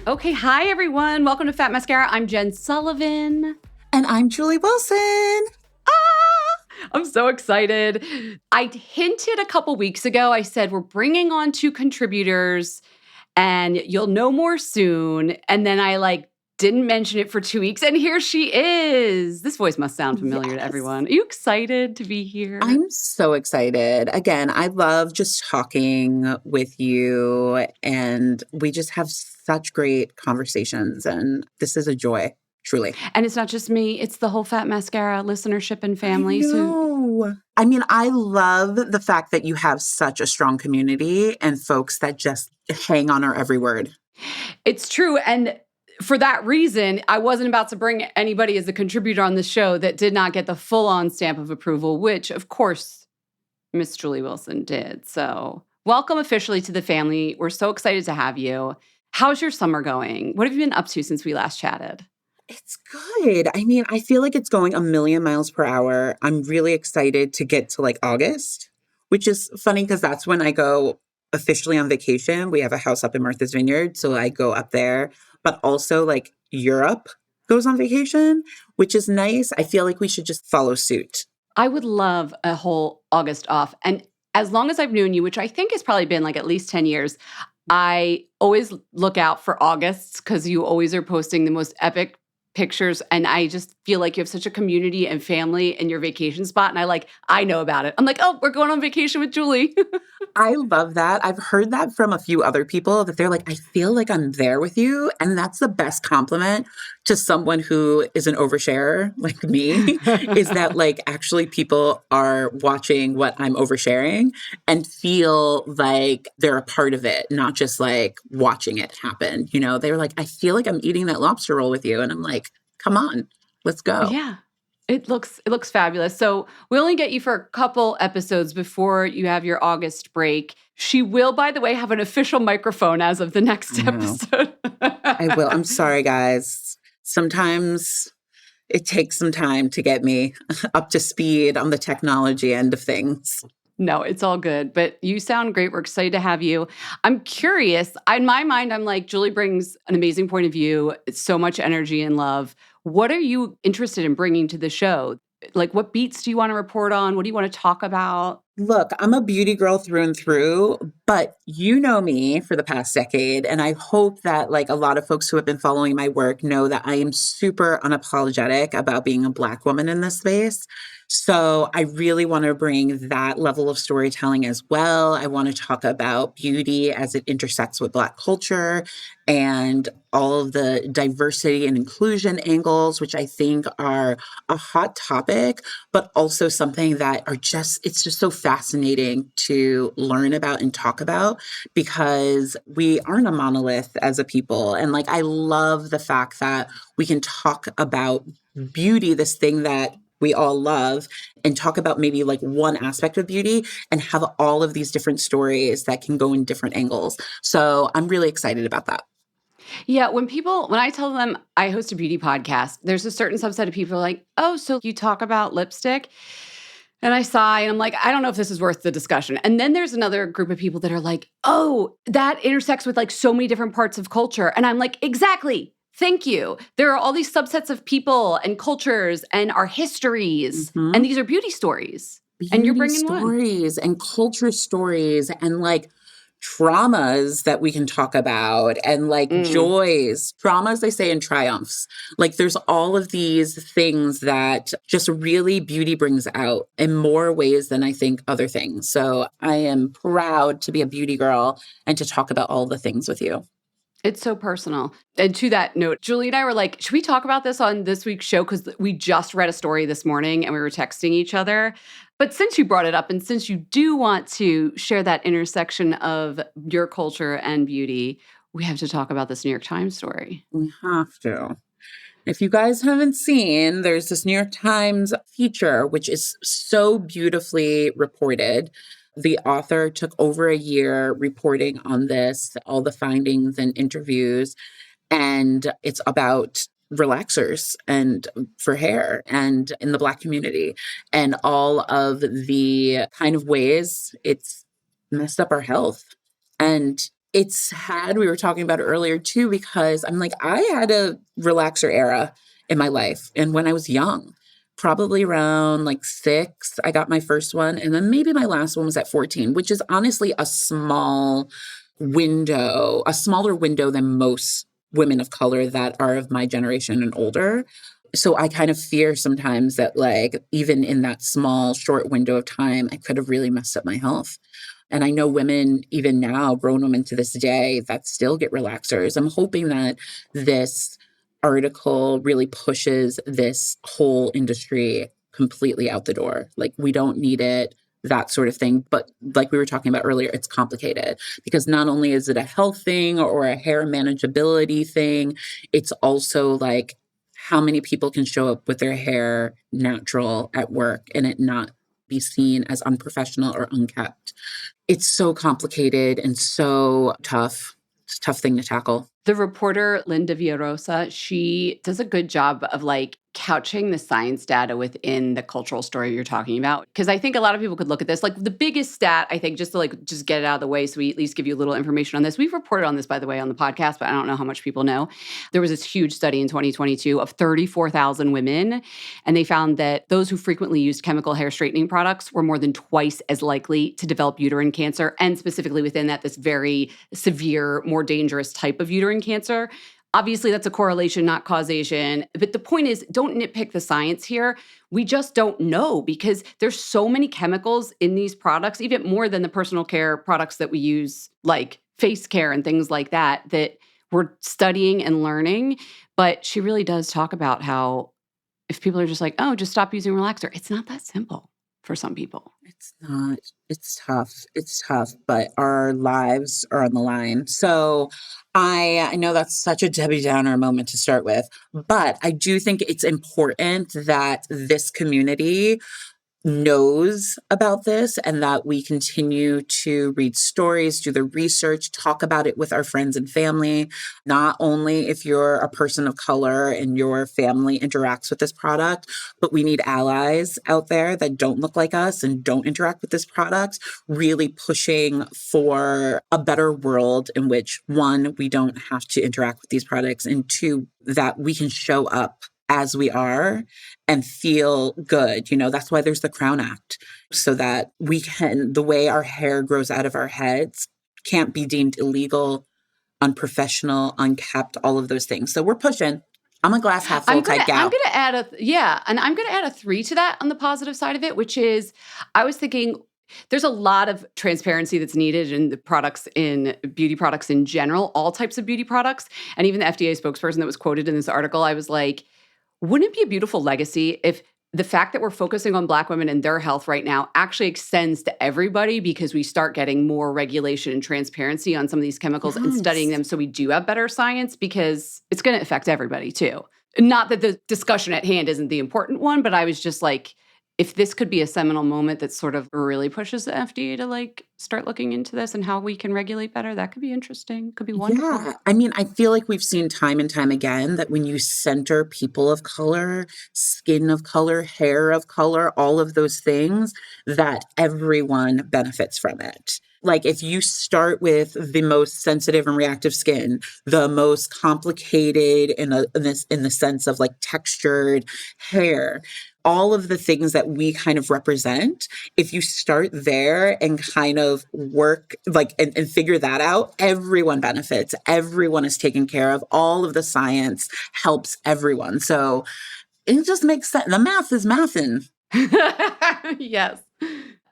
Okay, hi everyone. Welcome to Fat Mascara. I'm Jenn Sullivan. And I'm Julee Wilson. I'm so excited. I hinted a couple weeks ago, I said we're bringing on 2 contributors and you'll know more soon. And then I didn't mention it for 2 weeks and here she is. This voice must sound familiar to everyone. Are you excited to be here? I'm so excited. Again, I love just talking with you and we just have such great conversations and this is a joy, truly. And it's not just me, it's the whole Fat Mascara listenership and family. I mean, I love the fact that you have such a strong community and folks that just hang on our every word. It's true. And for that reason, I wasn't about to bring anybody as a contributor on the show that did not get the full-on stamp of approval, which, of course, Miss Julee Wilson did. So welcome officially to the family. We're so excited to have you. How's your summer going? What have you been up to since we last chatted? It's good. I mean, I feel like it's going a million miles per hour. I'm really excited to get to August, which is funny because that's when I go officially on vacation. We have a house up in Martha's Vineyard, so I go up there. But also Europe goes on vacation, which is nice. I feel like we should just follow suit. I would love a whole August off. And as long as I've known you, which I think has probably been at least 10 years, I always look out for Augusts because you always are posting the most epic pictures. And I just feel like you have such a community and family in your vacation spot. And I know about it. I'm oh, we're going on vacation with Julee. I love that. I've heard that from a few other people that they're I feel like I'm there with you. And that's the best compliment to someone who is an oversharer like me, is that actually people are watching what I'm oversharing and feel like they're a part of it, not just watching it happen. You know, they're I feel like I'm eating that lobster roll with you. And I'm come on, let's go. Yeah. It looks fabulous. So we only get you for a couple episodes before you have your August break. She will, by the way, have an official microphone as of the next episode. I will. I'm sorry, guys. Sometimes it takes some time to get me up to speed on the technology end of things. No, it's all good. But you sound great. We're excited to have you. I'm curious. In my mind, I'm Julie brings an amazing point of view. It's so much energy and love. What are you interested in bringing to the show? What beats do you want to report on? What do you want to talk about? Look, I'm a beauty girl through and through, but you know me for the past decade. And I hope that a lot of folks who have been following my work know that I am super unapologetic about being a Black woman in this space. So I really want to bring that level of storytelling as well. I want to talk about beauty as it intersects with Black culture and all of the diversity and inclusion angles, which I think are a hot topic, but also something that it's just so fascinating to learn about and talk about because we aren't a monolith as a people. And I love the fact that we can talk about beauty, this thing that we all love, and talk about maybe one aspect of beauty and have all of these different stories that can go in different angles. So I'm really excited about that. Yeah, when I tell them I host a beauty podcast, there's a certain subset of people oh, so you talk about lipstick? And I sigh and I'm I don't know if this is worth the discussion. And then there's another group of people that are oh, that intersects with so many different parts of culture. And I'm exactly. Thank you. There are all these subsets of people and cultures and our histories. And these are beauty stories. And you're bringing stories and culture stories and traumas that we can talk about and joys, traumas, they say, and triumphs. There's all of these things that just really beauty brings out in more ways than I think other things. So I am proud to be a beauty girl and to talk about all the things with you. It's so personal. And to that note, Julie and I were should we talk about this on this week's show? Because we just read a story this morning and we were texting each other. But since you brought it up and since you do want to share that intersection of your culture and beauty, we have to talk about this New York Times story. We have to. If you guys haven't seen, there's this New York Times feature, which is so beautifully reported. The author took over a year reporting on this, all the findings and interviews, and it's about relaxers and for hair and in the Black community and all of the kind of ways it's messed up our health. And it's sad, we were talking about it earlier too, because I'm like, I had a relaxer era in my life. And when I was young, probably around like 6, I got my first one. And then maybe my last one was at 14, which is honestly a small window, a smaller window than most women of color that are of my generation and older. So I kind of fear sometimes that like, even in that small, short window of time, I could have really messed up my health. And I know women, even now, grown women to this day, that still get relaxers. I'm hoping that this article really pushes this whole industry completely out the door. Like, we don't need it, that sort of thing. But like we were talking about earlier, it's complicated because not only is it a health thing or a hair manageability thing, it's also like how many people can show up with their hair natural at work and it not be seen as unprofessional or unkept. It's so complicated and so tough. It's a tough thing to tackle. The reporter, Linda Villarosa, she does a good job of like couching the science data within the cultural story you're talking about. Because I think a lot of people could look at this. Like the biggest stat, I think, just to like just get it out of the way so we at least give you a little information on this. We've reported on this, by the way, on the podcast, but I don't know how much people know. There was this huge study in 2022 of 34,000 women, and they found that those who frequently used chemical hair straightening products were more than twice as likely to develop uterine cancer, and specifically within that, this very severe, more dangerous type of uterine cancer. Obviously, that's a correlation, not causation. But the point is, don't nitpick the science here. We just don't know because there's so many chemicals in these products, even more than the personal care products that we use, like face care and things like that, that we're studying and learning. But she really does talk about how if people are just like, oh, just stop using relaxer, it's not that simple for some people. It's not. It's tough. It's tough, but our lives are on the line. So I know that's such a Debbie Downer moment to start with, but I do think it's important that this community knows about this and that we continue to read stories, do the research, talk about it with our friends and family. Not only if you're a person of color and your family interacts with this product, but we need allies out there that don't look like us and don't interact with this product, really pushing for a better world in which, one, we don't have to interact with these products, and two, that we can show up as we are and feel good. You know, that's why there's the Crown Act, so that we can, the way our hair grows out of our heads can't be deemed illegal, unprofessional, unkept, all of those things. So we're pushing. I'm a glass half full type gal. I'm going to add and I'm going to add a 3 to that on the positive side of it, which is, I was thinking, there's a lot of transparency that's needed in the products, in beauty products in general, all types of beauty products. And even the FDA spokesperson that was quoted in this article, I was like, wouldn't it be a beautiful legacy if the fact that we're focusing on Black women and their health right now actually extends to everybody, because we start getting more regulation and transparency on some of these chemicals and studying them, so we do have better science, because it's going to affect everybody too. Not that the discussion at hand isn't the important one, but I was just like, if this could be a seminal moment that sort of really pushes the FDA to like start looking into this and how we can regulate better, that could be interesting. Could be wonderful. Yeah. I mean, I feel like we've seen time and time again that when you center people of color, skin of color, hair of color, all of those things, that everyone benefits from it. Like if you start with the most sensitive and reactive skin, the most complicated in the sense of like textured hair, all of the things that we kind of represent, if you start there and kind of work like and figure that out, everyone benefits. Everyone is taken care of. All of the science helps everyone. So it just makes sense. The math is mathin'. Yes.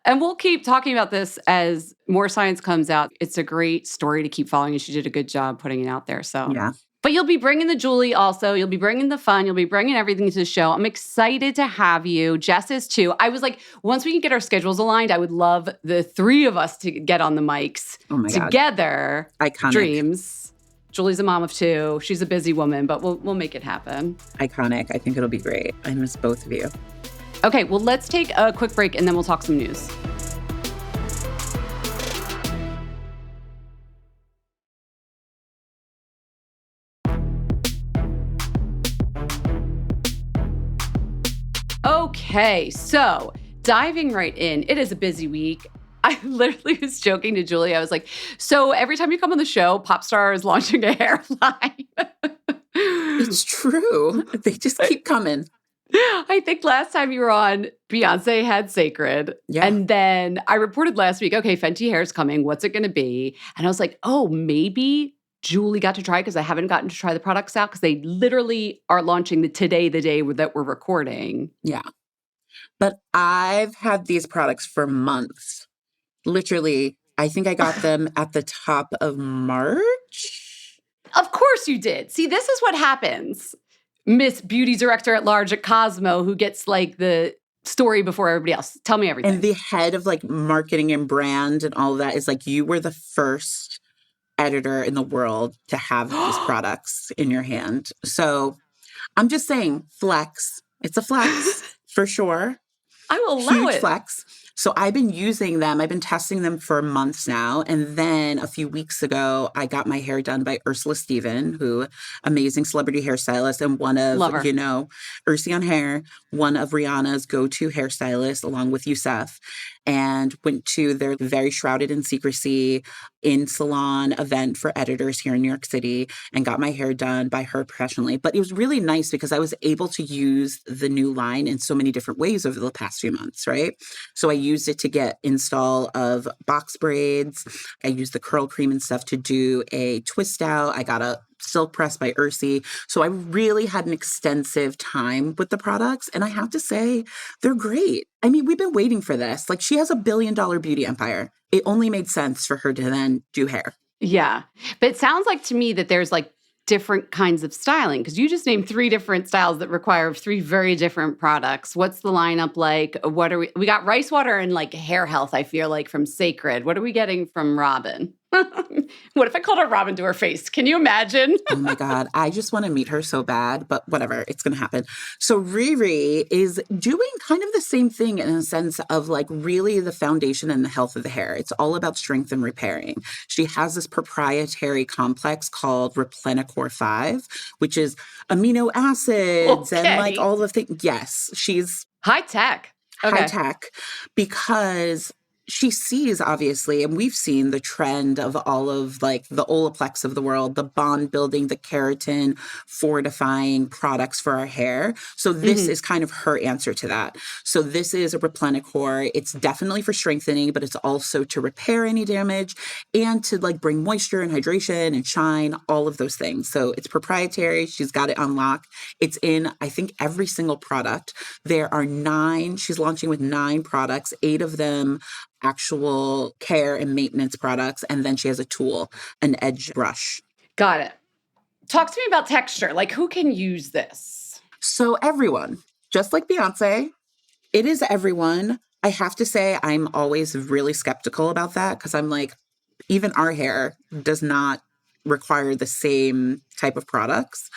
And we'll keep talking about this as more science comes out. It's a great story to keep following, and she did a good job putting it out there. So yeah. But you'll be bringing the Julee also. You'll be bringing the fun. You'll be bringing everything to the show. I'm excited to have you. Jess is too. I was like, once we can get our schedules aligned, I would love the 3 of us to get on the mics together. Iconic. Dreams. Julie's a mom of 2. She's a busy woman, but we'll make it happen. Iconic. I think it'll be great. I miss both of you. Okay, well, let's take a quick break and then we'll talk some news. Okay, so diving right in, it is a busy week. I literally was joking to Julie. I was like, so every time you come on the show, Popstar is launching a hair line. It's true. They just keep coming. I think last time you were on, Beyonce had Sacred. Yeah. And then I reported last week, okay, Fenty hair's coming. What's it going to be? And I was like, oh, maybe Julie got to try because I haven't gotten to try the products out because they literally are launching the day that we're recording. Yeah. But I've had these products for months. Literally, I think I got them at the top of March. Of course you did. See, this is what happens. Miss Beauty Director at Large at Cosmo, who gets like the story before everybody else. Tell me everything. And the head of like marketing and brand and all of that is like, you were the first editor in the world to have these products in your hand. So I'm just saying, flex. It's a flex for sure. I will allow Huge it. flex. So I've been using them. I've been testing them for months now. And then a few weeks ago, I got my hair done by Ursula Stephen, who amazing celebrity hairstylist and one of, Ursi on Hair, one of Rihanna's go-to hairstylists, along with Youssef, and went to their very shrouded in secrecy in-salon event for editors here in New York City and got my hair done by her professionally. But it was really nice because I was able to use the new line in so many different ways over the past few months, right? So I used it to get install of box braids. I used the curl cream and stuff to do a twist out. I got a silk press by Ursi. So I really had an extensive time with the products. And I have to say, they're great. I mean, we've been waiting for this. Like, she has $1 billion beauty empire. It only made sense for her to then do hair. Yeah. But it sounds like to me that there's like different kinds of styling because you just named 3 different styles that require 3 very different products. What's the lineup like? What are we got rice water and like hair health, I feel like, from Sacred. What are we getting from Robin? What if I called her Robin to her face? Can you imagine? Oh my God. I just want to meet her so bad, but whatever, it's going to happen. So Riri is doing kind of the same thing in a sense of like really the foundation and the health of the hair. It's all about strength and repairing. She has this proprietary complex called Replenicor 5, which is amino acids and like all the things. Yes, she's high tech. Okay. High tech because she sees, obviously, and we've seen the trend of all of like the Olaplex of the world, the bond building, the keratin fortifying products for our hair. So this is kind of her answer to that. So this is a Replenicor. It's definitely for strengthening, but it's also to repair any damage and to like bring moisture and hydration and shine, all of those things. So it's proprietary. She's got it on lock. It's in, I think, every single product. There are 9. She's launching with 9 products, 8 of them actual care and maintenance products. And then she has a tool, an edge brush. Got it. Talk to me about texture. Like, who can use this? So everyone, just like Beyonce, it is everyone. I have to say, I'm always really skeptical about that because I'm like, even our hair does not require the same type of products.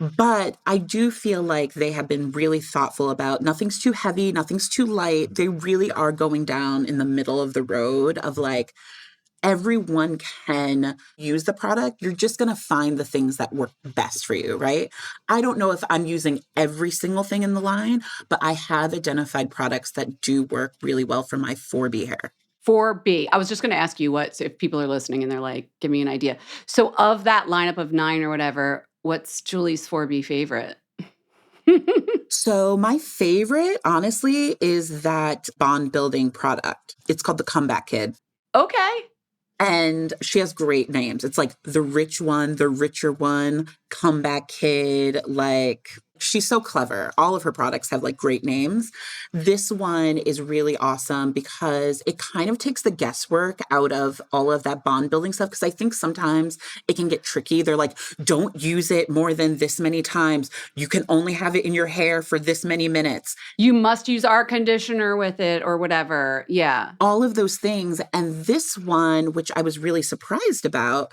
But I do feel like they have been really thoughtful about nothing's too heavy, nothing's too light. They really are going down in the middle of the road of like, everyone can use the product. You're just going to find the things that work best for you, right? I don't know if I'm using every single thing in the line, but I have identified products that do work really well for my 4B hair. 4B. I was just going to ask you what, if people are listening and they're like, give me an idea. So of that lineup of 9 or whatever, what's Julie's 4B favorite? So my favorite, honestly, is that bond building product. It's called the Comeback Kid. Okay. And she has great names. It's like the rich one, the richer one, Comeback Kid. Like, she's so clever. All of her products have like great names. This one is really awesome because it kind of takes the guesswork out of all of that bond building stuff. Because I think sometimes it can get tricky. They're like, don't use it more than this many times. You can only have it in your hair for this many minutes. You must use our conditioner with it or whatever. Yeah. All of those things. And this one, which I was really surprised about,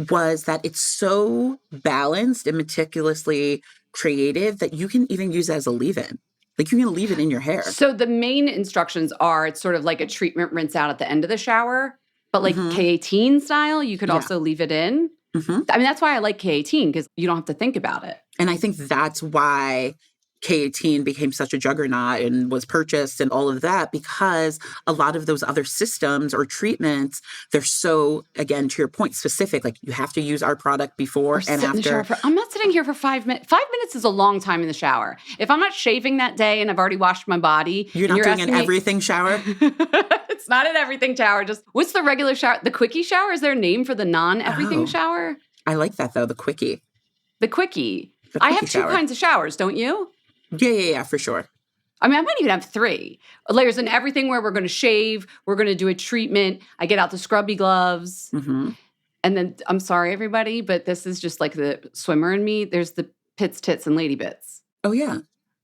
was that it's so balanced and meticulously creative that you can even use it as a leave-in. Like, you can leave it in your hair. So the main instructions are it's sort of like a treatment rinse out at the end of the shower, but like K18 style, you could also leave it in. I mean, that's why I like K18 because you don't have to think about it. And I think that's why K18 became such a juggernaut and was purchased and all of that, because a lot of those other systems or treatments, they're so, again, to your point, specific. Like you have to use our product before Or and sit in the shower after. I'm not sitting here for 5 minutes. 5 minutes is a long time in the shower. If I'm not shaving that day and I've already washed my body, You're and not doing an asking me- everything shower? It's not an everything shower. Just what's the regular shower? The quickie shower? Is there a name for the non-everything Oh. shower? I like that though, the quickie. The quickie. The I quickie have two shower. kinds of showers, don't you? Yeah, for sure. I mean, I might even have 3. There's an everything where we're going to shave, we're going to do a treatment. I get out the scrubby gloves. Mm-hmm. And then, I'm sorry, everybody, but this is just like the swimmer in me. There's the pits, tits, and lady bits. Oh, yeah.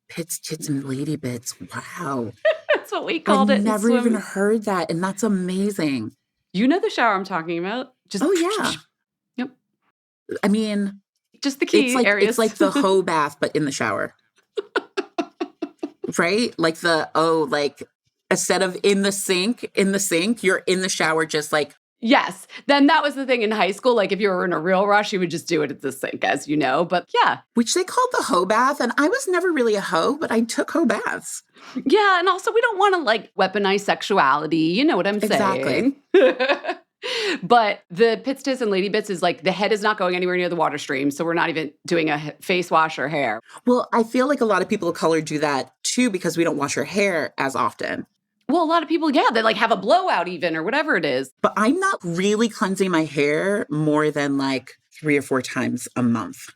Pits, tits, and lady bits. Wow. That's what we called it. I've in never even swimming. heard that, and that's amazing. You know the shower I'm talking about? Just Oh, yeah. Yep. I mean, Just the key areas. It's like the hoe bath, but in the shower. Right? Like instead of in the sink, you're in the shower just like. Yes. Then that was the thing in high school. Like if you were in a real rush, you would just do it at the sink, as you know. But yeah. Which they called the hoe bath. And I was never really a hoe, but I took hoe baths. Yeah. And also we don't want to like weaponize sexuality. You know what I'm saying? Exactly. But the pits, tits, and lady bits is like the head is not going anywhere near the water stream. So we're not even doing a face wash or hair. Well, I feel like a lot of people of color do that too, because we don't wash our hair as often. Well, a lot of people, yeah, they like have a blowout even or whatever it is. But I'm not really cleansing my hair more than like 3 or 4 times a month.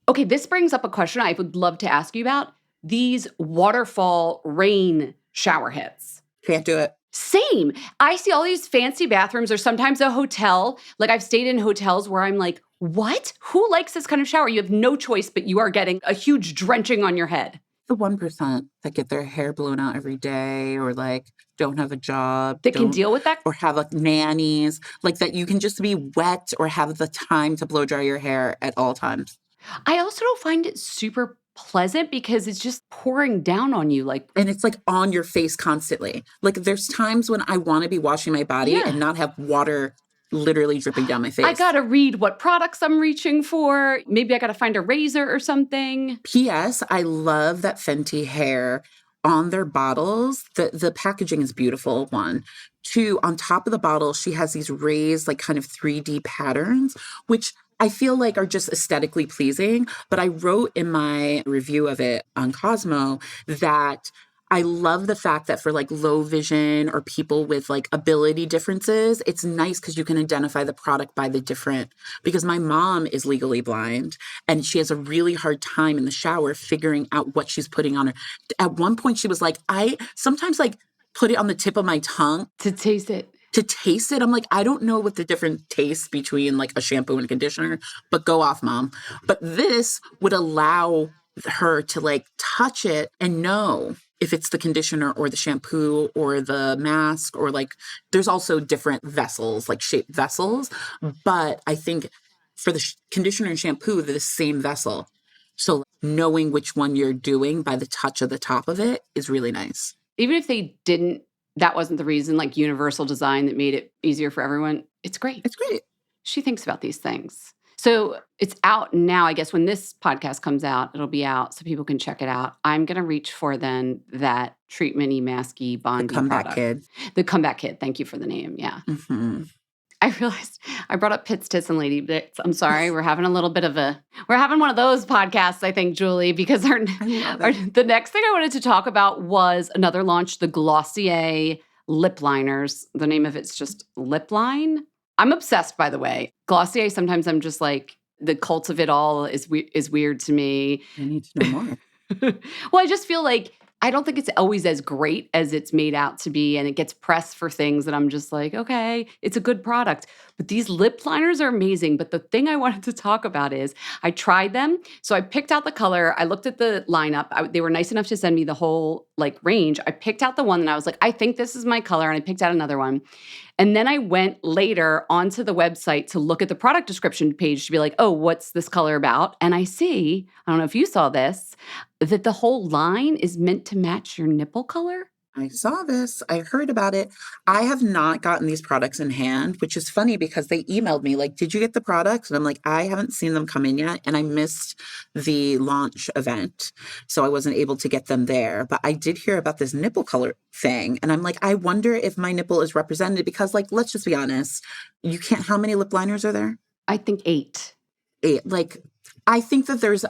Okay, this brings up a question I would love to ask you about. These waterfall rain shower heads. Can't do it. Same. I see all these fancy bathrooms or sometimes a hotel. Like I've stayed in hotels where I'm like, what? Who likes this kind of shower? You have no choice, but you are getting a huge drenching on your head. The 1% that get their hair blown out every day or like don't have a job. That can deal with that? Or have like nannies. Like that you can just be wet or have the time to blow dry your hair at all times. I also don't find it super pleasant because it's just pouring down on you. And it's like on your face constantly. Like there's times when I want to be washing my body and not have water literally dripping down my face. I got to read what products I'm reaching for. Maybe I got to find a razor or something. P.S. I love that Fenty hair on their bottles. The packaging is beautiful, 1. 2, on top of the bottle, she has these raised like kind of 3D patterns, which I feel like are just aesthetically pleasing. But I wrote in my review of it on Cosmo that I love the fact that for like low vision or people with like ability differences, it's nice because you can identify the product by the different, because my mom is legally blind and she has a really hard time in the shower figuring out what she's putting on her. At one point she was like, I sometimes like put it on the tip of my tongue. To taste it. To taste it. I'm like, I don't know what the different tastes between like a shampoo and a conditioner, but go off, Mom. But this would allow her to like touch it and know if it's the conditioner or the shampoo or the mask, or like there's also different vessels, like shaped vessels. But I think for the conditioner and shampoo, they're the same vessel. So knowing which one you're doing by the touch of the top of it is really nice. Even if they didn't, that wasn't the reason, like universal design that made it easier for everyone. It's great. It's great. She thinks about these things. So it's out now. I guess when this podcast comes out, it'll be out so people can check it out. I'm going to reach for then that treatment-y, masky, bondy The comeback product. kid. The comeback kid. Thank you for the name. Yeah. Mm-hmm. I realized I brought up pits, tits, and lady bits. I'm sorry. We're having one of those podcasts, I think, Julie, because the next thing I wanted to talk about was another launch, the Glossier lip liners. The name of it's just Lip Line. I'm obsessed, by the way. Glossier, sometimes I'm just like, the cult of it all is weird to me. I need to know more. Well, I just feel like I don't think it's always as great as it's made out to be, and it gets pressed for things that I'm just like, okay, it's a good product. But these lip liners are amazing. But the thing I wanted to talk about is I tried them. So I picked out the color. I looked at the lineup. They were nice enough to send me the whole like range. I picked out the one and I was like, I think this is my color. And I picked out another one. And then I went later onto the website to look at the product description page to be like, oh, what's this color about? And I see, I don't know if you saw this, that the whole line is meant to match your nipple color. I saw this. I heard about it. I have not gotten these products in hand, which is funny because they emailed me like, "Did you get the products?" And I'm like, "I haven't seen them come in yet." And I missed the launch event. So I wasn't able to get them there. But I did hear about this nipple color thing. And I'm like, I wonder if my nipple is represented because, like, let's just be honest. You can't, how many lip liners are there? I think 8. 8. Like, I think that there's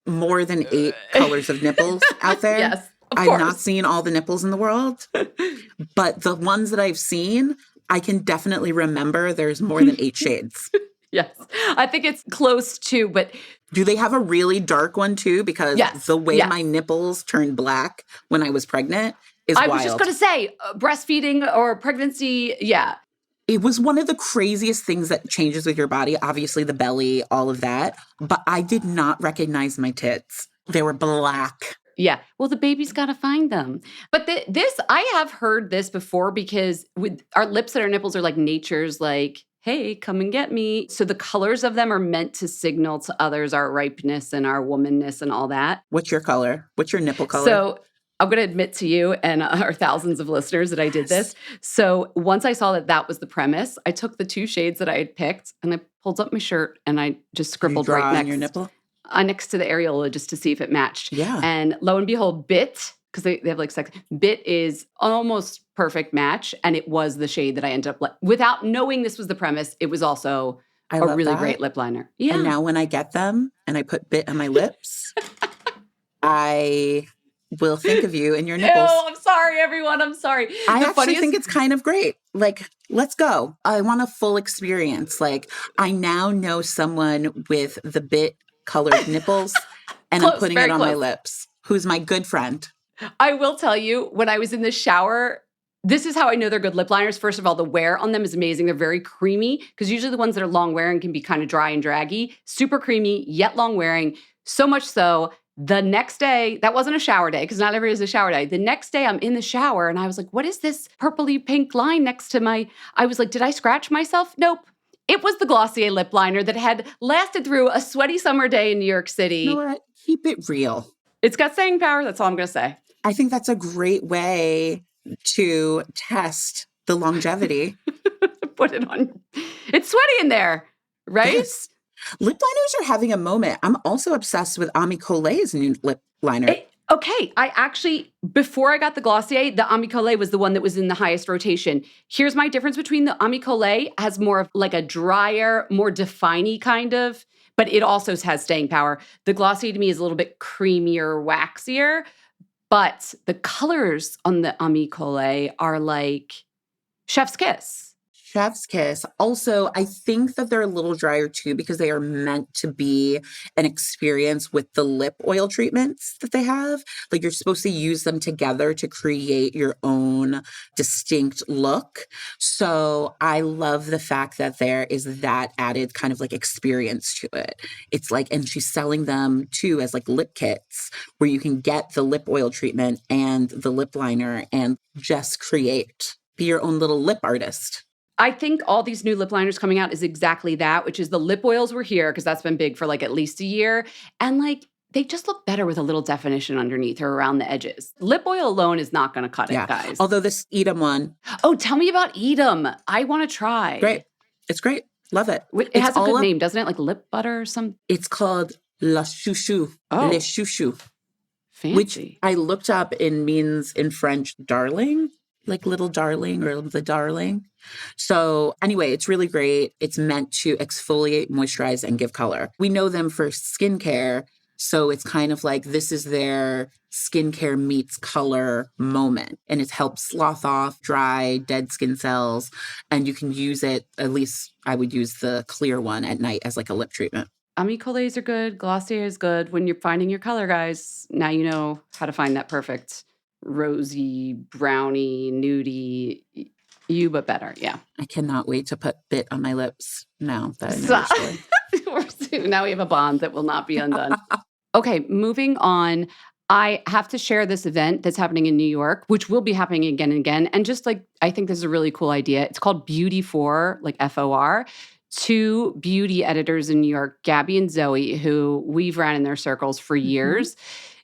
more than 8 colors of nipples out there. Yes, of I've course. not seen all the nipples in the world, but the ones that I've seen, I can definitely remember there's more than 8 shades. Yes, I think it's close to, but Do they have a really dark one too? Because yes, the way yes. my nipples turned black when I was pregnant is I wild. was just going to say breastfeeding or pregnancy. Yeah. It was one of the craziest things that changes with your body. Obviously, the belly, all of that. But I did not recognize my tits. They were black. Yeah. Well, the baby's got to find them. But I have heard this before because with our lips and our nipples are like nature's like, hey, come and get me. So the colors of them are meant to signal to others our ripeness and our womanness and all that. What's your color? What's your nipple color? So I'm going to admit to you and our thousands of listeners that I did this. So once I saw that that was the premise, I took the 2 shades that I had picked and I pulled up my shirt and I just scribbled you draw right on your nipple? Next to the areola just to see if it matched. Yeah. And lo and behold, Bit, because they have like sex, Bit is almost perfect match. And it was the shade that I ended up, without knowing this was the premise, it was also a really great lip liner. Yeah. And now when I get them and I put Bit on my lips, I will think of you and your nipples. Oh, I'm sorry, everyone. I'm sorry. I actually think it's kind of great. Like, let's go. I want a full experience. Like, I now know someone with the Bit colored nipples and I'm putting it on my lips, who's my good friend. I will tell you, when I was in the shower, this is how I know they're good lip liners. First of all, the wear on them is amazing. They're very creamy because usually the ones that are long wearing can be kind of dry and draggy. Super creamy, yet long wearing. So much so, the next day, that wasn't a shower day because not every day is a shower day. The next day I'm in the shower and I was like, what is this purpley pink line next to I was like, did I scratch myself? Nope. It was the Glossier lip liner that had lasted through a sweaty summer day in New York City. You know what? Keep it real. It's got staying power. That's all I'm going to say. I think that's a great way to test the longevity. Put it on. It's sweaty in there, right? Yes. Lip liners are having a moment. I'm also obsessed with Ami Colay's new lip liner. Okay, I actually, before I got the Glossier, the Ami Collet was the one that was in the highest rotation. Here's my difference between the Ami Collet has more of like a drier, more definey kind of, but it also has staying power. The Glossier to me is a little bit creamier, waxier, but the colors on the Ami Collet are like chef's kiss. Chef's kiss. Also, I think that they're a little drier too because they are meant to be an experience with the lip oil treatments that they have. Like you're supposed to use them together to create your own distinct look. So I love the fact that there is that added kind of like experience to it. It's like, and she's selling them too as like lip kits where you can get the lip oil treatment and the lip liner and just be your own little lip artist. I think all these new lip liners coming out is exactly that, which is the lip oils were here because that's been big for like at least a year. And like, they just look better with a little definition underneath or around the edges. Lip oil alone is not going to cut it, guys. Although this Edam one. Oh, tell me about Edam. I want to try. Great. It's great. Love it. It has a good name, doesn't it? Like lip butter or something? It's called La Chouchou. Oh. Le Chouchou. Fancy. Which I looked up and means in French, darling. Like little darling or the darling. So anyway, it's really great. It's meant to exfoliate, moisturize, and give color. We know them for skincare. So it's kind of like this is their skincare meets color moment. And it helps slough off dry, dead skin cells. And you can use it, at least I would use the clear one at night as like a lip treatment. Ami Collets are good. Glossier is good. When you're finding your color, guys, now you know how to find that perfect rosy, brownie, nudie, you but better. Yeah. I cannot wait to put Bit on my lips now that I know your story. Now we have a bond that will not be undone. Okay, moving on. I have to share this event that's happening in New York, which will be happening again and again. And just like, I think this is a really cool idea. It's called Beautyfor, like FOR. 2 beauty editors in New York, Gabby and Zoe, who we've ran in their circles for years.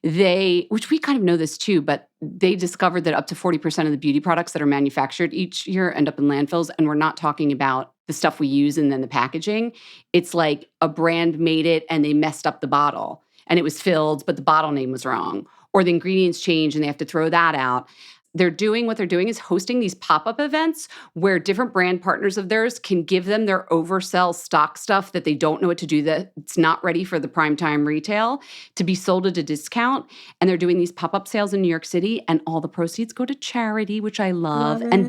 which we kind of know this too, but they discovered that up to 40% of the beauty products that are manufactured each year end up in landfills. And we're not talking about the stuff we use and then the packaging. It's like a brand made it and they messed up the bottle and it was filled, but the bottle name was wrong. Or the ingredients change and they have to throw that out. What they're doing is hosting these pop-up events where different brand partners of theirs can give them their oversell stock stuff that they don't know what to do, that it's not ready for the primetime retail, to be sold at a discount. And they're doing these pop-up sales in New York City, and all the proceeds go to charity, which I love. And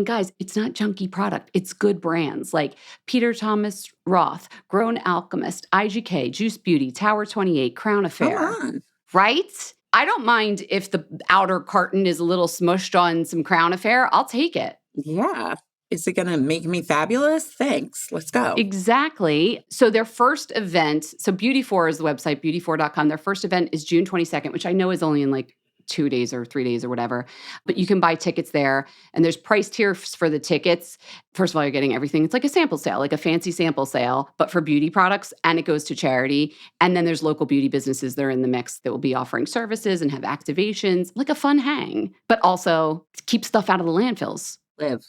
guys, it's not junky product. It's good brands like Peter Thomas Roth, Grown Alchemist, IGK, Juice Beauty, Tower 28, Crown Affair. Come on. Right? I don't mind if the outer carton is a little smushed on some Crown Affair. I'll take it. Yeah. Is it going to make me fabulous? Thanks. Let's go. Exactly. So their first event, so Beautyfor is the website, beautyfor.com. Their first event is June 22nd, which I know is only in like 2 days or 3 days or whatever. But you can buy tickets there. And there's price tiers for the tickets. First of all, you're getting everything. It's like a sample sale, like a fancy sample sale, but for beauty products, and it goes to charity. And then there's local beauty businesses that are in the mix that will be offering services and have activations, like a fun hang, but also keep stuff out of the landfills. Live.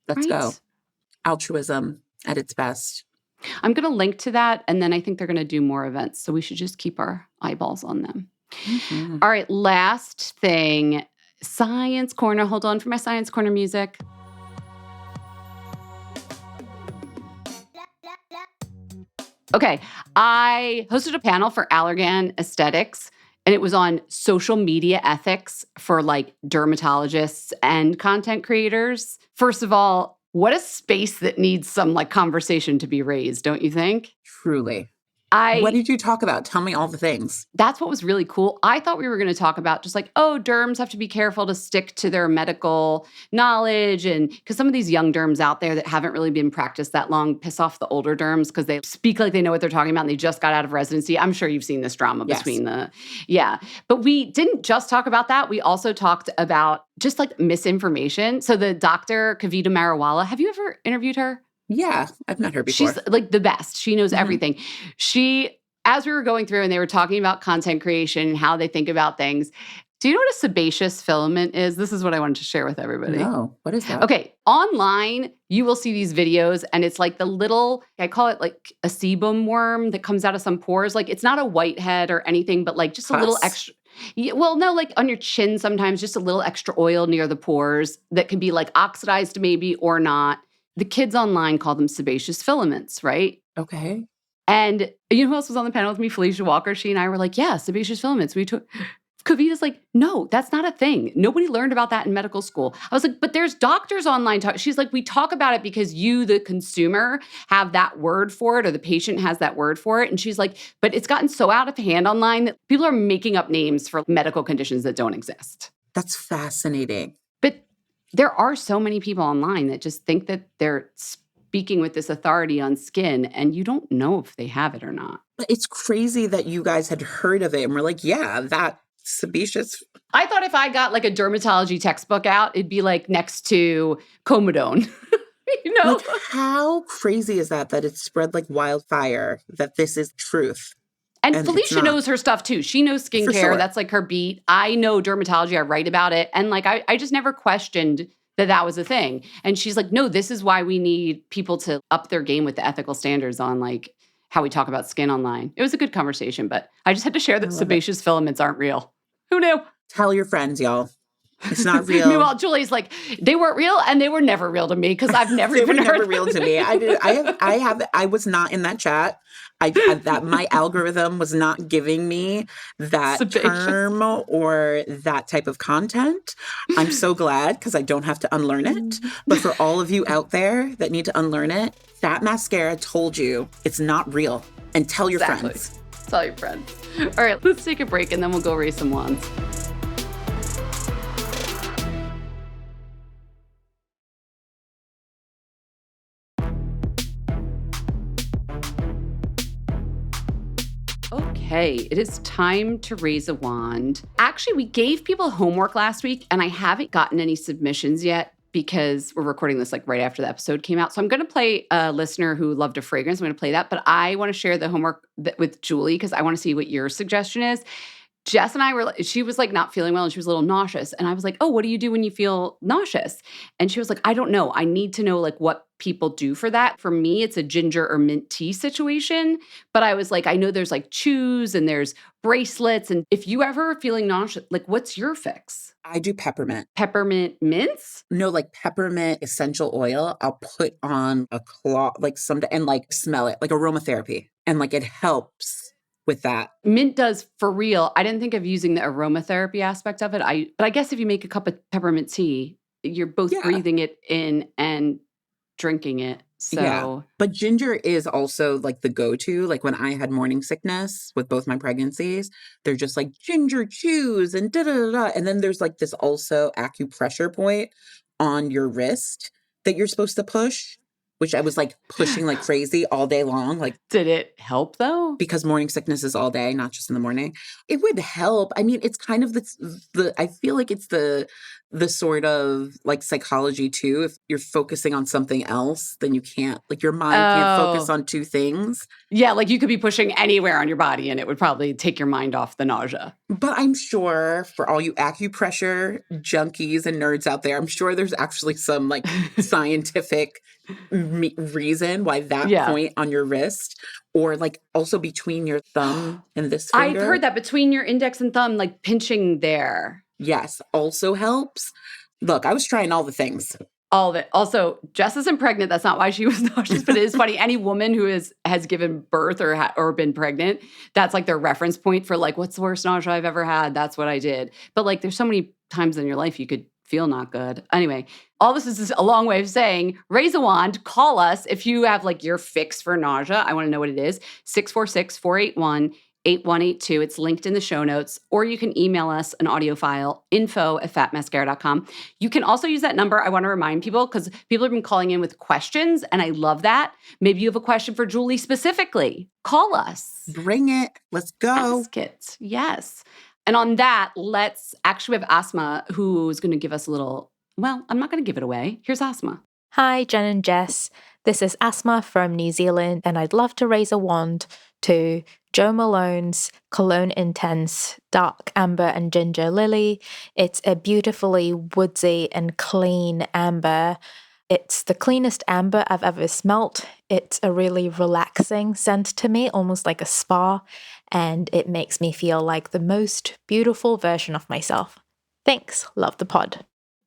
Let's Right? go. Altruism at its best. I'm going to link to that. And then I think they're going to do more events. So we should just keep our eyeballs on them. Mm-hmm. All right, last thing, Science Corner. Hold on for my Science Corner music. Okay, I hosted a panel for Allergan Aesthetics, and it was on social media ethics for like dermatologists and content creators. First of all, what a space that needs some like conversation to be raised, don't you think? Truly. What did you talk about? Tell me all the things. That's what was really cool. I thought we were going to talk about just like, oh, derms have to be careful to stick to their medical knowledge. And because some of these young derms out there that haven't really been practiced that long piss off the older derms because they speak like they know what they're talking about and they just got out of residency. I'm sure you've seen this drama between yeah. But we didn't just talk about that. We also talked about just like misinformation. So the Dr. Kavita Marawala, have you ever interviewed her? Yeah, I've met her before. She's like the best. She knows everything. As we were going through and they were talking about content creation and how they think about things, do you know what a sebaceous filament is? This is what I wanted to share with everybody. No, what is that? Okay, online, you will see these videos and it's like the little, I call it like a sebum worm that comes out of some pores. Like it's not a whitehead or anything, but like just a little extra. Yeah, well, no, like on your chin sometimes, just a little extra oil near the pores that can be like oxidized maybe or not. The kids online call them sebaceous filaments, right? Okay. And you know who else was on the panel with me? Felicia Walker. She and I were like, yeah, sebaceous filaments. Kavita's like, no, that's not a thing. Nobody learned about that in medical school. I was like, but there's doctors online. She's like, we talk about it because you, the consumer, have that word for it or the patient has that word for it. And she's like, but it's gotten so out of hand online that people are making up names for medical conditions that don't exist. That's fascinating. But there are so many people online that just think that they're speaking with this authority on skin, and you don't know if they have it or not. But it's crazy that you guys had heard of it and we're like, yeah, that sebaceous. I thought if I got like a dermatology textbook out, it'd be like next to Comedone. You know? Like, how crazy is that it's spread like wildfire, that this is truth? And Felicia knows her stuff too. She knows skincare. Sure. That's like her beat. I know dermatology. I write about it. And like, I just never questioned that was a thing. And she's like, no, this is why we need people to up their game with the ethical standards on like how we talk about skin online. It was a good conversation, but I just had to share that sebaceous filaments aren't real. Who knew? Tell your friends, y'all. It's not real. Meanwhile, Julie's like, they weren't real and they were never real to me because I've never even heard never real to me. I was not in that chat. That my algorithm was not giving me that term or that type of content. I'm so glad because I don't have to unlearn it. But for all of you out there that need to unlearn it, Fat Mascara told you it's not real. And tell your friends. Tell your friends. All right, let's take a break and then we'll go raise some wands. Okay, it is time to raise a wand. Actually, we gave people homework last week and I haven't gotten any submissions yet because we're recording this like right after the episode came out. So I'm going to play a listener who loved a fragrance. I'm going to play that, but I want to share the homework with Julie because I want to see what your suggestion is. Jess and I were, she was like not feeling well and she was a little nauseous. And I was like, oh, what do you do when you feel nauseous? And she was like, I don't know. I need to know like what people do for that. For me, it's a ginger or mint tea situation. But I was like, I know there's like chews and there's bracelets. And if you ever are feeling nauseous, like what's your fix? I do peppermint. Peppermint mints? No, like peppermint essential oil. I'll put on a cloth, like and like smell it, like aromatherapy. And like it helps with that. Mint does for real. I didn't think of using the aromatherapy aspect of it. But I guess if you make a cup of peppermint tea, you're both breathing it in and drinking it. So yeah. But ginger is also like the go-to. Like when I had morning sickness with both my pregnancies, they're just like ginger chews and da-da-da-da. And then there's like this also acupressure point on your wrist that you're supposed to push, which I was like pushing like crazy all day long. Like, did it help though? Because morning sickness is all day, not just in the morning. It would help. I mean, it's kind of the I feel like it's the sort of like psychology too. If you're focusing on something else, then you can't, like your mind can't focus on two things. Yeah, like you could be pushing anywhere on your body and it would probably take your mind off the nausea. But I'm sure for all you acupressure junkies and nerds out there, I'm sure there's actually some like scientific reason why that point on your wrist, or like also between your thumb and this finger. I've heard that between your index and thumb, like pinching there. Yes, also helps. Look, I was trying all the things. All of it. Also, Jess isn't pregnant. That's not why she was nauseous, but it is funny. Any woman who has given birth or been pregnant, that's like their reference point for like, what's the worst nausea I've ever had? That's what I did. But like, there's so many times in your life you could feel not good. Anyway, all this is a long way of saying, raise a wand, call us if you have like your fix for nausea. I want to know what it is. 646-481-8182. It's linked in the show notes, or you can email us an audio file, info@fatmascara.com. You can also use that number. I want to remind people because people have been calling in with questions and I love that. Maybe you have a question for Julie specifically. Call us. Bring it. Let's go. Ask it. Yes. And on that, let's actually have Asma, who's going to give us a little, well, I'm not going to give it away. Here's Asma. Hi, Jen and Jess. This is Asma from New Zealand, and I'd love to raise a wand to Jo Malone's Cologne Intense Dark Amber and Ginger Lily. It's a beautifully woodsy and clean amber. It's the cleanest amber I've ever smelt. It's a really relaxing scent to me, almost like a spa, and it makes me feel like the most beautiful version of myself. Thanks. Love the pod.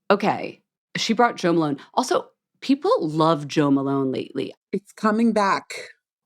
Okay. She brought Jo Malone. Also, people love Jo Malone lately. It's coming back.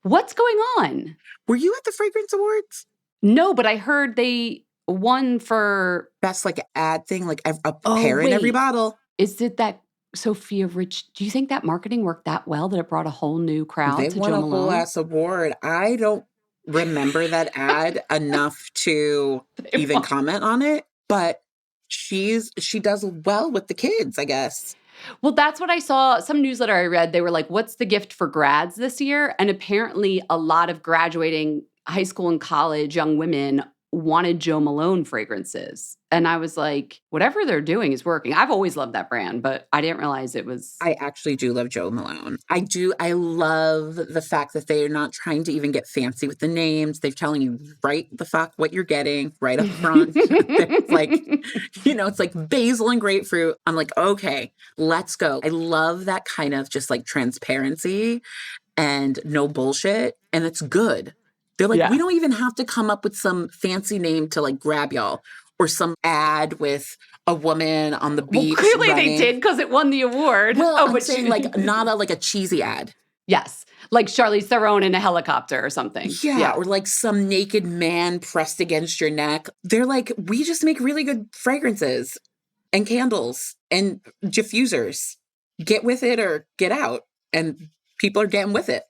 What's going on? Were you at the Fragrance Awards? No, but I heard they won for best like ad thing, like a pair in every bottle. Is it that Sophia Rich? Do you think that marketing worked that well that it brought a whole new crowd to Jo Malone? They won a whole ass award. I don't remember that ad enough to even comment on it, but she does well with the kids, I guess. Well, that's what I saw. Some newsletter I read, they were like, what's the gift for grads this year? And apparently a lot of graduating high school and college young women wanted Jo Malone fragrances. And I was like, whatever they're doing is working. I've always loved that brand, but I didn't realize it was. I actually do love Jo Malone. I do. I love the fact that they are not trying to even get fancy with the names. They're telling you right the fuck what you're getting right up front. It's like, it's like basil and grapefruit. I'm like, okay, let's go. I love that kind of just like transparency and no bullshit. And it's good. They're like, we don't even have to come up with some fancy name to like grab y'all, or some ad with a woman on the beach. Well, clearly running. They did because it won the award. Well, I'm saying like not a cheesy ad. Yes, like Charlize Theron in a helicopter or something. Yeah, or like some naked man pressed against your neck. They're like, we just make really good fragrances and candles and diffusers. Get with it or get out. And people are getting with it.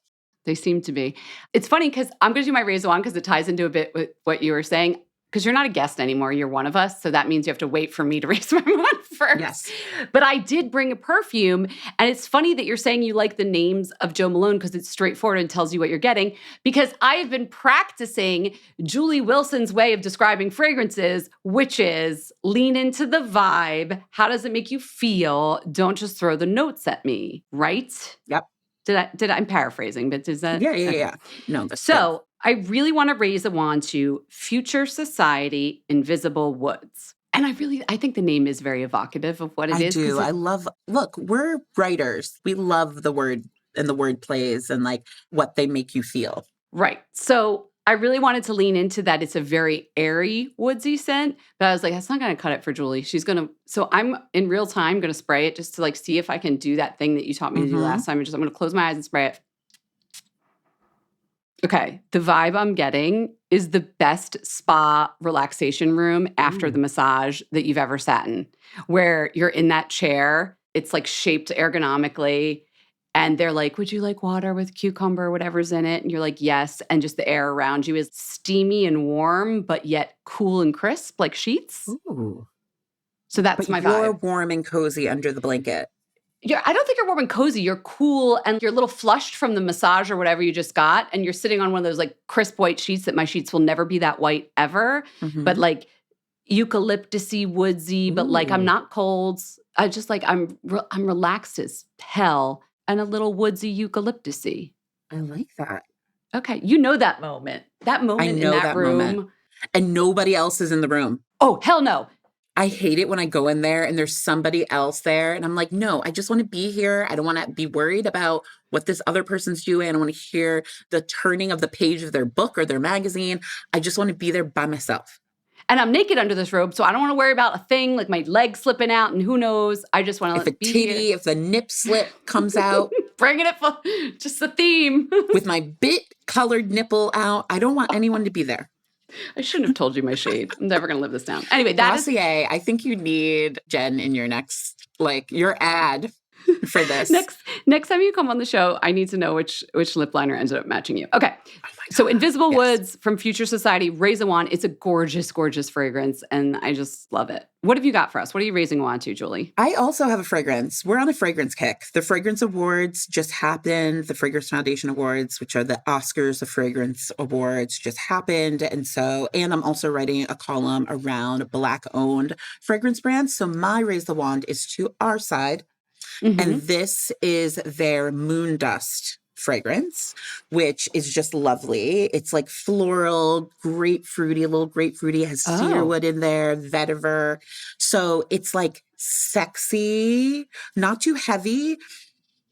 They seem to be. It's funny because I'm going to do my raise one because it ties into a bit with what you were saying. Because you're not a guest anymore. You're one of us. So that means you have to wait for me to raise my one first. Yes. But I did bring a perfume. And it's funny that you're saying you like the names of Jo Malone because it's straightforward and tells you what you're getting. Because I have been practicing Julee Wilson's way of describing fragrances, which is lean into the vibe. How does it make you feel? Don't just throw the notes at me, right? Yep. I'm paraphrasing, but does that? Yeah. No. So I really want to raise a wand to Future Society Invisible Woods. And I think the name is very evocative of what it is. I do. Look, we're writers. We love the word and the word plays and like what they make you feel. Right. So I really wanted to lean into that. It's a very airy, woodsy scent, but I was like, that's not going to cut it for Julie. So I'm in real time going to spray it just to like see if I can do that thing that you taught me to do last time. I'm going to close my eyes and spray it. Okay. The vibe I'm getting is the best spa relaxation room after the massage that you've ever sat in, where you're in that chair. It's like shaped ergonomically. And they're like, would you like water with cucumber, whatever's in it? And you're like, yes. And just the air around you is steamy and warm, but yet cool and crisp, like sheets. Ooh. So that's my vibe. You're vibe. Warm and cozy under the blanket. I don't think you're warm and cozy. You're cool and you're a little flushed from the massage or whatever you just got. And you're sitting on one of those like crisp white sheets that my sheets will never be that white ever. But like eucalyptus-y, woodsy, but like I'm not cold. I just like, I'm relaxed as hell and a little woodsy eucalyptus-y. I like that. Okay. You know that moment. That moment I know in that room. moment. And nobody else is in the room. Oh, hell no. I hate it when I go in there and there's somebody else there. And I'm like, no, I just want to be here. I don't want to be worried about what this other person's doing. I don't want to hear the turning of the page of their book or their magazine. I just want to be there by myself. And I'm naked under this robe, so I don't want to worry about a thing like my leg slipping out and who knows. I just want to be here. If the nip slip comes out. Bringing it for just the theme. With my bit colored nipple out. I don't want anyone to be there. I shouldn't have told you my shade. I'm never going to live this down. Anyway, Glossier, I think you need Jenn in your next, your ad for this. Next time you come on the show, I need to know which lip liner ended up matching you. Okay. So Invisible Woods from Future Society, raise a wand. It's a gorgeous, gorgeous fragrance, and I just love it. What have you got for us? What are you raising a wand to, Julie? I also have a fragrance. We're on a fragrance kick. The Fragrance Awards just happened. The Fragrance Foundation Awards, which are the Oscars of Fragrance Awards, just happened. And I'm also writing a column around Black-owned fragrance brands. So my raise the wand is to our side. And this is their Moon Dust fragrance, which is just lovely. It's like floral, grapefruity, a little grapefruity. It has cedarwood in there, vetiver. So it's like sexy, not too heavy,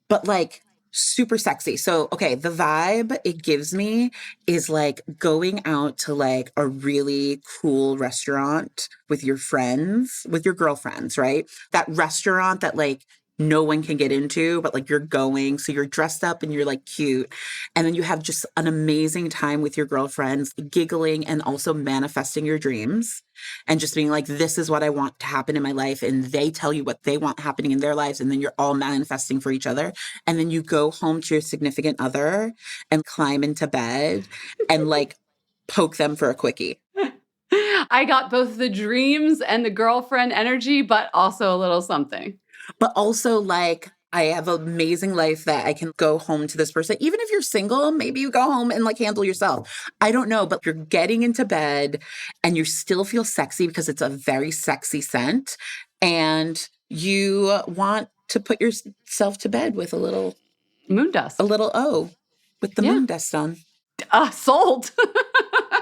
but like super sexy. So, okay, the vibe it gives me is like going out to like a really cool restaurant with your friends, with your girlfriends, right? That restaurant that like no one can get into, but like you're going, so you're dressed up and you're like cute. And then you have just an amazing time with your girlfriends, giggling and also manifesting your dreams and just being like, this is what I want to happen in my life. And they tell you what they want happening in their lives. And then you're all manifesting for each other. And then you go home to your significant other and climb into bed and like poke them for a quickie. I got both the dreams and the girlfriend energy, but also a little something. But also, like, I have an amazing life that I can go home to this person. Even if you're single, maybe you go home and, like, handle yourself. I don't know, but you're getting into bed and you still feel sexy because it's a very sexy scent. And you want to put yourself to bed with a little moon dust. A little with the moon dust on. Sold.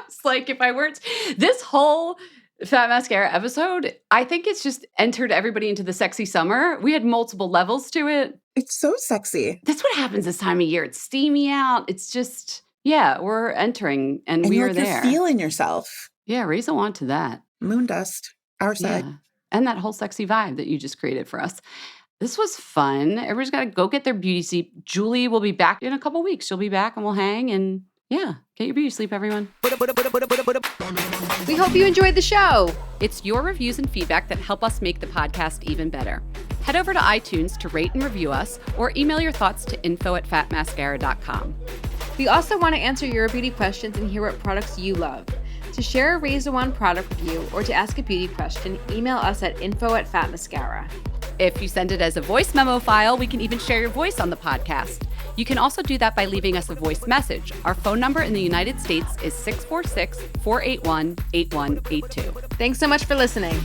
It's like if I weren't... This whole... Fat Mascara episode, I think it's just entered everybody into the sexy summer. We had multiple levels to it. It's so sexy. That's what happens this time of year. It's steamy out. It's just, we're entering and we are there. You're feeling yourself. Yeah, raise a wand to that. Moon dust, our side. Yeah. And that whole sexy vibe that you just created for us. This was fun. Everybody's got to go get their beauty sleep. Julie will be back in a couple weeks. She'll be back and we'll hang and get your beauty sleep, everyone. We hope you enjoyed the show. It's your reviews and feedback that help us make the podcast even better. Head over to iTunes to rate and review us or email your thoughts to info@fatmascara.com. We also want to answer your beauty questions and hear what products you love. To share a Raise a Wand product review or to ask a beauty question, email us at info@fatmascara. If you send it as a voice memo file, we can even share your voice on the podcast. You can also do that by leaving us a voice message. Our phone number in the United States is 646-481-8182. Thanks so much for listening.